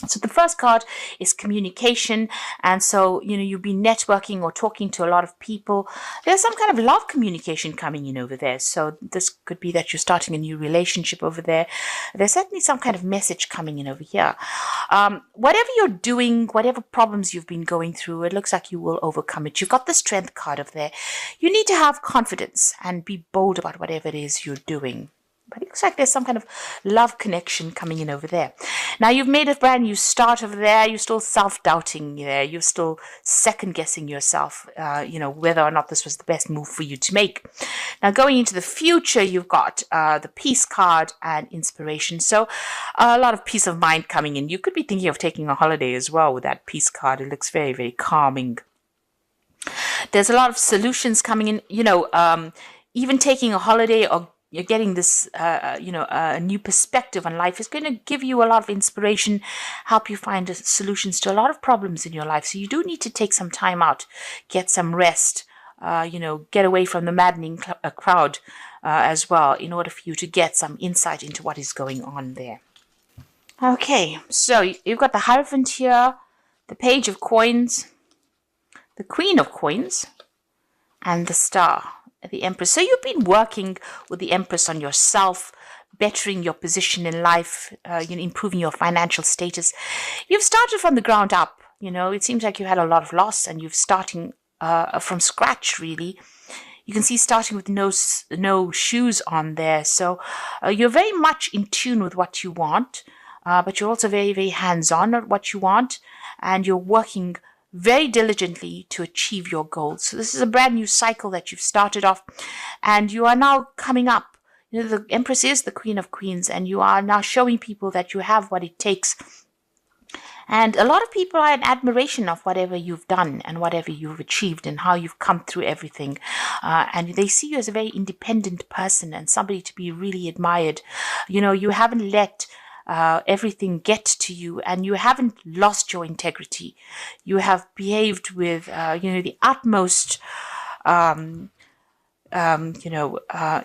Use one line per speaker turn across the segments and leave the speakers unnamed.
So the first card is communication. And so, you'll be networking or talking to a lot of people. There's some kind of love communication coming in over there. So this could be that you're starting a new relationship over there. There's certainly some kind of message coming in over here. Whatever you're doing, whatever problems you've been going through, it looks like you will overcome it. You've got the strength card over there. You need to have confidence and be bold about whatever it is you're doing. But it looks like there's some kind of love connection coming in over there. Now, you've made a brand new start over there. You're still self-doubting there. You're still second-guessing yourself, whether or not this was the best move for you to make. Now, going into the future, you've got the peace card and inspiration. So a lot of peace of mind coming in. You could be thinking of taking a holiday as well with that peace card. It looks very, very calming. There's a lot of solutions coming in, even taking a holiday or you're getting this, a new perspective on life is going to give you a lot of inspiration, help you find solutions to a lot of problems in your life. So you do need to take some time out, get some rest, get away from the maddening crowd as well in order for you to get some insight into what is going on there. Okay, so you've got the Hierophant here, the Page of Coins, the Queen of Coins, and the Star. The Empress. So you've been working with the Empress on yourself, bettering your position in life, improving your financial status. You've started from the ground up. It seems like you had a lot of loss and you're starting from scratch, really. You can see starting with no shoes on there. So you're very much in tune with what you want, but you're also very, very hands-on at what you want, and you're working very diligently to achieve your goals. So this is a brand new cycle that you've started off, and you are now coming up. The Empress is the Queen of Queens, and you are now showing people that you have what it takes. And a lot of people are in admiration of whatever you've done and whatever you've achieved and how you've come through everything. And they see you as a very independent person and somebody to be really admired. You haven't let everything get to you, and you haven't lost your integrity. You have behaved with, the utmost,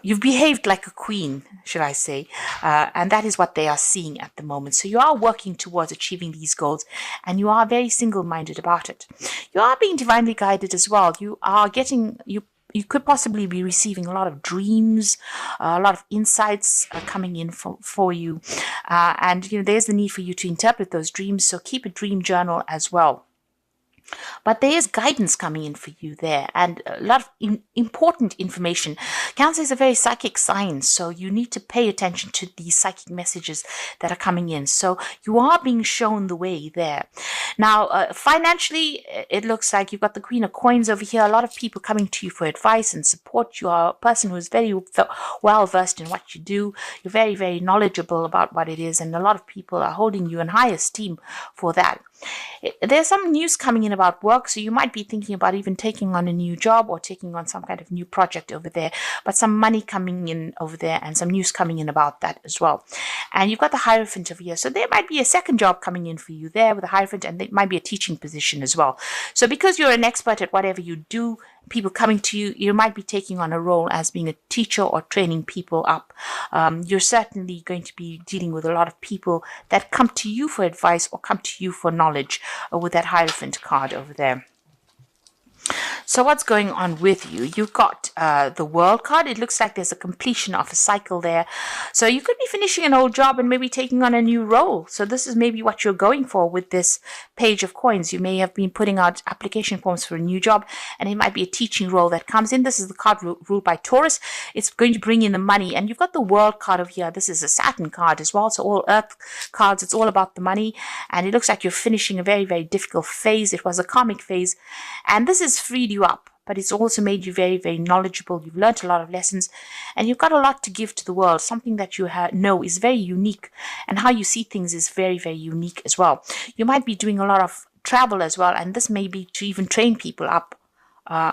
you've behaved like a queen, should I say, and that is what they are seeing at the moment. So you are working towards achieving these goals, and you are very single-minded about it. You are being divinely guided as well. You are getting, you could possibly be receiving a lot of dreams, a lot of insights coming in for you. And there's the need for you to interpret those dreams. So keep a dream journal as well. But there is guidance coming in for you there, and a lot of important information. Cancer is a very psychic sign, so you need to pay attention to these psychic messages that are coming in. So you are being shown the way there. Now, financially, it looks like you've got the Queen of Coins over here. A lot of people coming to you for advice and support. You are a person who is very well versed in what you do. You're very, very knowledgeable about what it is, and a lot of people are holding you in high esteem for that. There's some news coming in about work, so you might be thinking about even taking on a new job or taking on some kind of new project over there, but some money coming in over there and some news coming in about that as well. And you've got the Hierophant over here, so there might be a second job coming in for you there with the Hierophant, and it might be a teaching position as well. So because you're an expert at whatever you do, people coming to you, you might be taking on a role as being a teacher or training people up. You're certainly going to be dealing with a lot of people that come to you for advice or come to you for knowledge with that Hierophant card over there. So what's going on with you? You've got the World card. It looks like there's a completion of a cycle there. So you could be finishing an old job and maybe taking on a new role. So this is maybe what you're going for with this Page of Coins. You may have been putting out application forms for a new job, and it might be a teaching role that comes in. This is the card ruled by Taurus. It's going to bring in the money. And you've got the World card over here. This is a Saturn card as well. So all Earth cards, it's all about the money. And it looks like you're finishing a very, very difficult phase. It was a karmic phase. And this has freed you up, but it's also made you very, very knowledgeable. You've learned a lot of lessons, and you've got a lot to give to the world. Something that you know is very unique, and how you see things is very, very unique as well. You might be doing a lot of travel as well, and this may be to even train people up,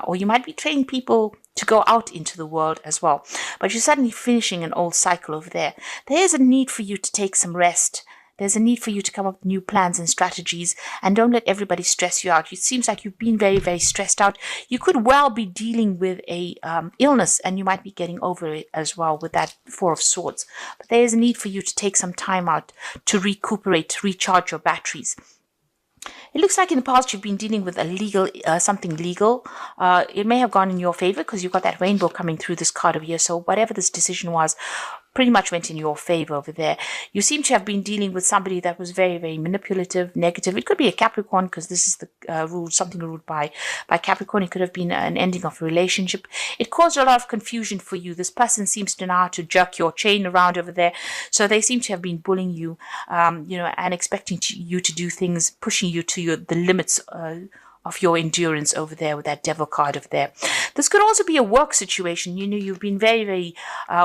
or you might be training people to go out into the world as well. But you're suddenly finishing an old cycle over there. There is a need for you to take some rest, There's a need for you to come up with new plans and strategies, and don't let everybody stress you out. It seems like you've been very, very stressed out. You could well be dealing with a illness, and you might be getting over it as well with that Four of Swords. But there is a need for you to take some time out to recuperate, to recharge your batteries. It looks like in the past you've been dealing with a legal, something legal. It may have gone in your favor because you've got that rainbow coming through this card over here. So whatever this decision was, pretty much went in your favor over there. You seem to have been dealing with somebody that was very, very manipulative, negative. It could be a Capricorn because this is the rule, something ruled by Capricorn. It could have been an ending of a relationship. It caused a lot of confusion for you. This person seems to know how to jerk your chain around over there. So they seem to have been bullying you, and expecting you to do things, pushing you to the limits of your endurance over there with that Devil card over there. This could also be a work situation. You've been very, very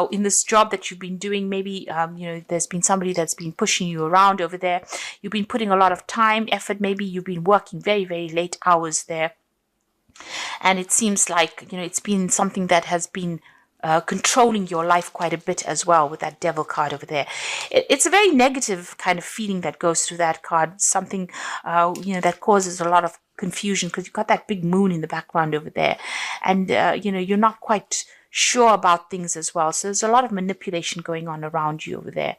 in this job that you've been doing. Maybe there's been somebody that's been pushing you around over there. You've been putting a lot of time, effort. Maybe you've been working very, very late hours there, and it seems like it's been something that has been controlling your life quite a bit as well with that Devil card over there. It's a very negative kind of feeling that goes through that card. Something that causes a lot of confusion because you've got that big moon in the background over there, and you're not quite sure about things as well. So there's a lot of manipulation going on around you over there.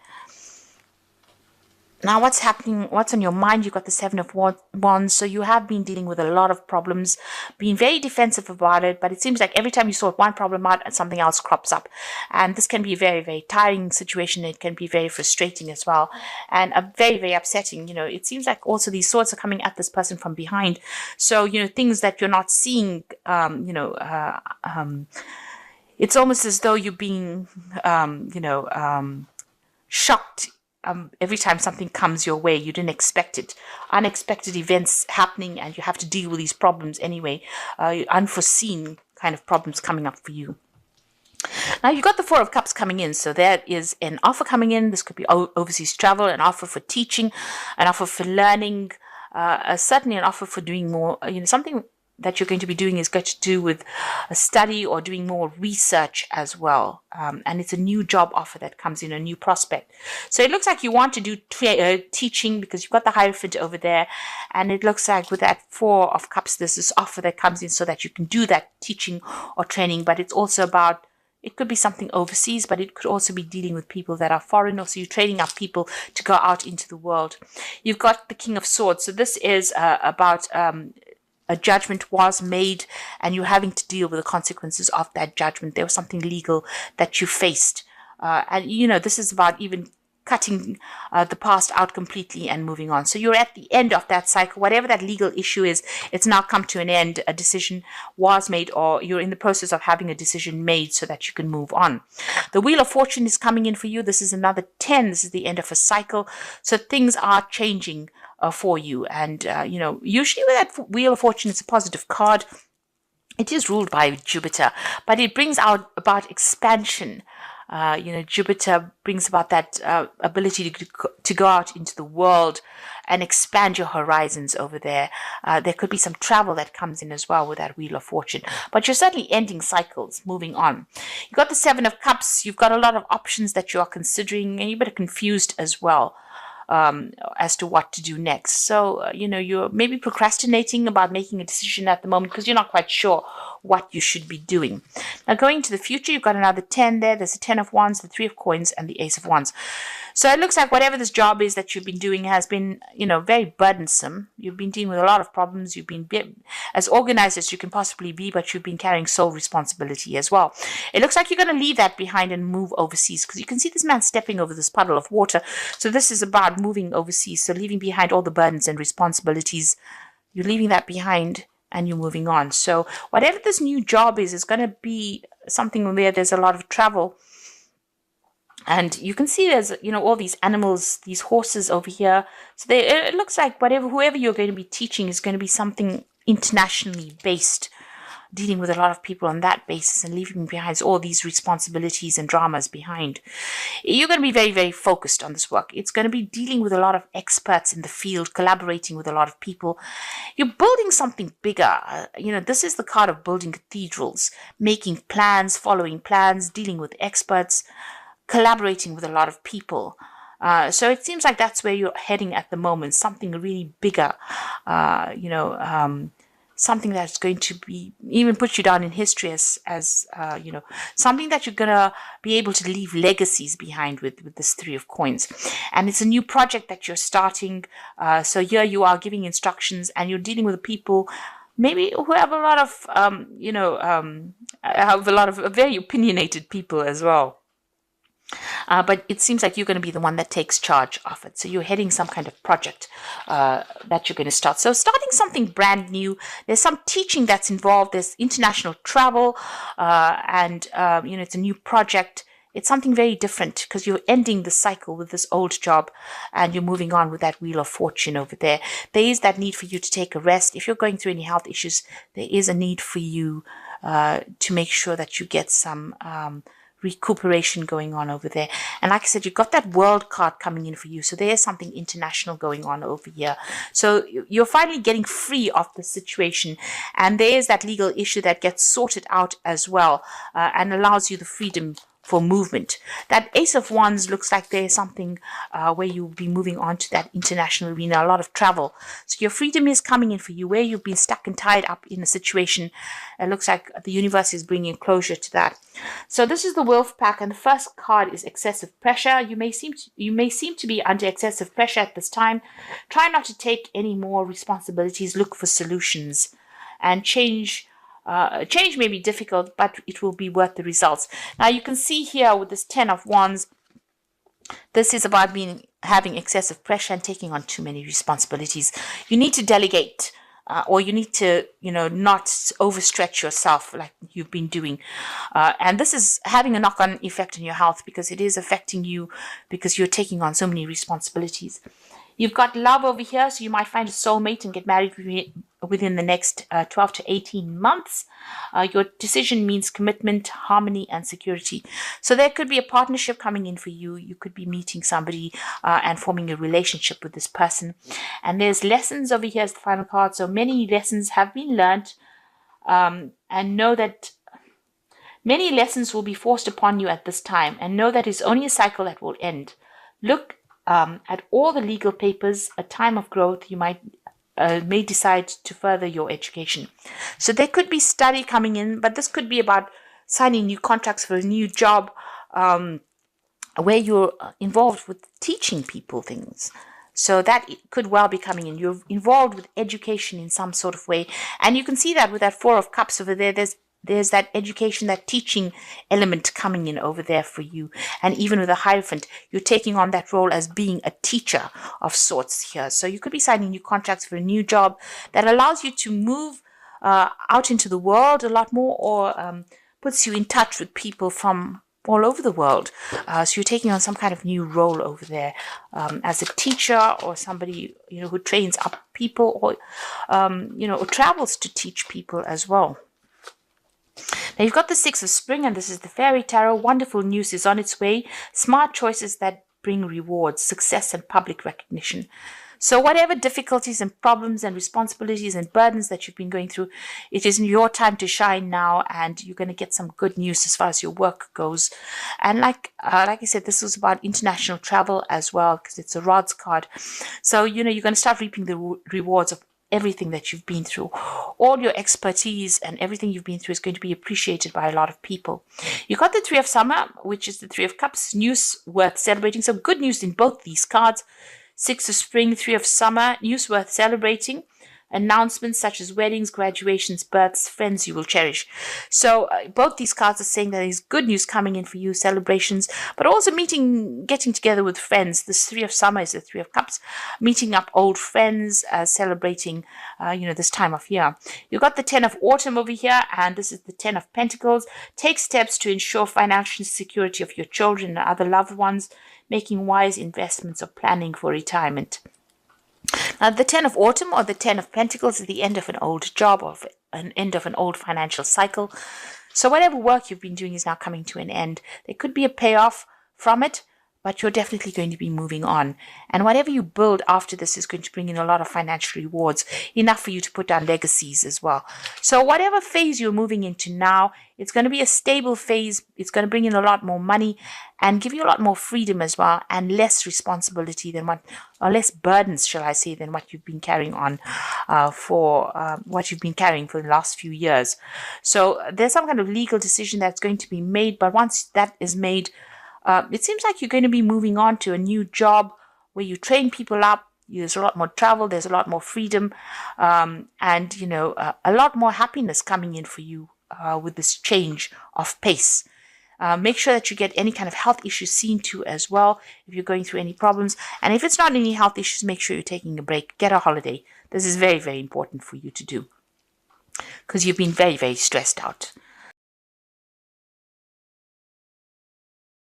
Now, what's happening? What's on your mind? You've got the Seven of Wands. So you have been dealing with a lot of problems, being very defensive about it. But it seems like every time you sort one problem out, something else crops up. And this can be a very, very tiring situation. It can be very frustrating as well. And very, very upsetting. It seems like also these swords are coming at this person from behind. So, things that you're not seeing, it's almost as though you're being, shocked. Every time something comes your way, you didn't expect it. Unexpected events happening, and you have to deal with these problems anyway. Unforeseen kind of problems coming up for you. Now, you've got the Four of Cups coming in. So there is an offer coming in. This could be overseas travel, an offer for teaching, an offer for learning, certainly an offer for doing more, something that you're going to be doing is going to do with a study or doing more research as well. And it's a new job offer that comes in, a new prospect. So it looks like you want to do teaching because you've got the Hierophant over there. And it looks like with that Four of Cups, there's this offer that comes in so that you can do that teaching or training. But it's also about, it could be something overseas, but it could also be dealing with people that are foreign. So you're training up people to go out into the world. You've got the King of Swords. So this is about a judgment was made, and you're having to deal with the consequences of that judgment. There was something legal that you faced. And this is about even cutting the past out completely and moving on. So you're at the end of that cycle. Whatever that legal issue is, it's now come to an end. A decision was made, or you're in the process of having a decision made so that you can move on. The Wheel of Fortune is coming in for you. This is another 10. This is the end of a cycle. So things are changing for you. And, usually with that Wheel of Fortune, it's a positive card. It is ruled by Jupiter, but it brings out about expansion. Jupiter brings about that ability to go out into the world and expand your horizons over there. There could be some travel that comes in as well with that Wheel of Fortune, but you're certainly ending cycles, moving on. You've got the Seven of Cups. You've got a lot of options that you are considering, and you're a bit confused as well as to what to do next. So, you're maybe procrastinating about making a decision at the moment because you're not quite sure what you should be doing. Now, going to the future, you've got another 10 there. There's a 10 of Wands, the 3 of Coins, and the Ace of Wands. So it looks like whatever this job is that you've been doing has been, very burdensome. You've been dealing with a lot of problems. You've been as organized as you can possibly be, but you've been carrying sole responsibility as well. It looks like you're going to leave that behind and move overseas because you can see this man stepping over this puddle of water. So this is about moving overseas. So leaving behind all the burdens and responsibilities. You're leaving that behind and you're moving on. So whatever this new job is going to be something where there's a lot of travel. And you can see there's, all these animals, these horses over here. So it looks like whoever you're going to be teaching is going to be something internationally based, dealing with a lot of people on that basis and leaving behind all these responsibilities and dramas behind. You're going to be very, very focused on this work. It's going to be dealing with a lot of experts in the field, collaborating with a lot of people. You're building something bigger. This is the card of building cathedrals, making plans, following plans, dealing with experts, collaborating with a lot of people. So it seems like that's where you're heading at the moment, something really bigger, something that's going to be even put you down in history as something that you're gonna be able to leave legacies behind with this Three of Coins. And it's a new project that you're starting. So here you are giving instructions, and you're dealing with people maybe who have a lot of have a lot of very opinionated people as well. But it seems like you're going to be the one that takes charge of it. So you're heading some kind of project that you're going to start. So starting something brand new. There's some teaching that's involved. There's international travel, and it's a new project. It's something very different because you're ending the cycle with this old job and you're moving on with that Wheel of Fortune over there. There is that need for you to take a rest. If you're going through any health issues, there is a need for you to make sure that you get some recuperation going on over there. And like I said, you've got that World card coming in for you. So there's something international going on over here. So you're finally getting free of the situation. And there's that legal issue that gets sorted out as well and allows you the freedom for movement. That Ace of Wands looks like there's something where you'll be moving on to that international arena, a lot of travel. So your freedom is coming in for you, where you've been stuck and tied up in a situation. It looks like the universe is bringing closure to that. So this is the Wolf pack, and the first card is excessive pressure. You may seem to be under excessive pressure at this time. Try not to take any more responsibilities. Look for solutions, and change may be difficult, but it will be worth the results. Now you can see here with this 10 of Wands, this is about having excessive pressure and taking on too many responsibilities. You need to delegate, or you need to, not overstretch yourself like you've been doing. And this is having a knock-on effect on your health because it is affecting you because you're taking on so many responsibilities. You've got love over here, so you might find a soulmate and get married within the next 12 to 18 months. Your decision means commitment, harmony, and security. So there could be a partnership coming in for you. You could be meeting somebody and forming a relationship with this person. And there's lessons over here as the final card. So many lessons have been learned, and know that many lessons will be forced upon you at this time, and know that it's only a cycle that will end. Look at all the legal papers. A time of growth. You may decide to further your education. So there could be study coming in, but this could be about signing new contracts for a new job where you're involved with teaching people things. So that could well be coming in. You're involved with education in some sort of way. And you can see that with that Four of Cups over there. There's that education, that teaching element coming in over there for you. And even with the Hierophant, you're taking on that role as being a teacher of sorts here. So you could be signing new contracts for a new job that allows you to move out into the world a lot more, or puts you in touch with people from all over the world. So you're taking on some kind of new role over there as a teacher, or somebody who trains up people, or or travels to teach people as well. Now you've got the Six of Spring, and this is the Fairy Tarot. Wonderful news is on its way. Smart choices that bring rewards, success, and public recognition. So whatever difficulties and problems and responsibilities and burdens that you've been going through, it is your time to shine now, and you're going to get some good news as far as your work goes. And like I said, this was about international travel as well, because it's a Rods card. So you're going to start reaping the rewards of everything that you've been through. All your expertise and everything you've been through is going to be appreciated by a lot of people. You got the Three of Summer, which is the Three of Cups, news worth celebrating. So good news in both these cards. Six of Spring, Three of Summer, news worth celebrating. Announcements such as weddings, graduations, births, friends you will cherish. So both these cards are saying that there's good news coming in for you, celebrations, but also getting together with friends. This Three of Summer is the Three of Cups, meeting up old friends, celebrating, this time of year. You've got the 10 of Autumn over here, and this is the 10 of Pentacles. Take steps to ensure financial security of your children and other loved ones, making wise investments or planning for retirement. Now, the 10 of Autumn, or the 10 of Pentacles, is the end of an old job, or an end of an old financial cycle. So whatever work you've been doing is now coming to an end. There could be a payoff from it, but you're definitely going to be moving on. And whatever you build after this is going to bring in a lot of financial rewards, enough for you to put down legacies as well. So whatever phase you're moving into now, it's going to be a stable phase. It's going to bring in a lot more money and give you a lot more freedom as well, and less responsibility than or less burdens, shall I say, than what you've been carrying on what you've been carrying for the last few years. So there's some kind of legal decision that's going to be made, but once that is made, it seems like you're going to be moving on to a new job where you train people up. There's a lot more travel. There's a lot more freedom, and a lot more happiness coming in for you with this change of pace. Make sure that you get any kind of health issues seen to as well if you're going through any problems. And if it's not any health issues, make sure you're taking a break. Get a holiday. This is very, very important for you to do because you've been very, very stressed out.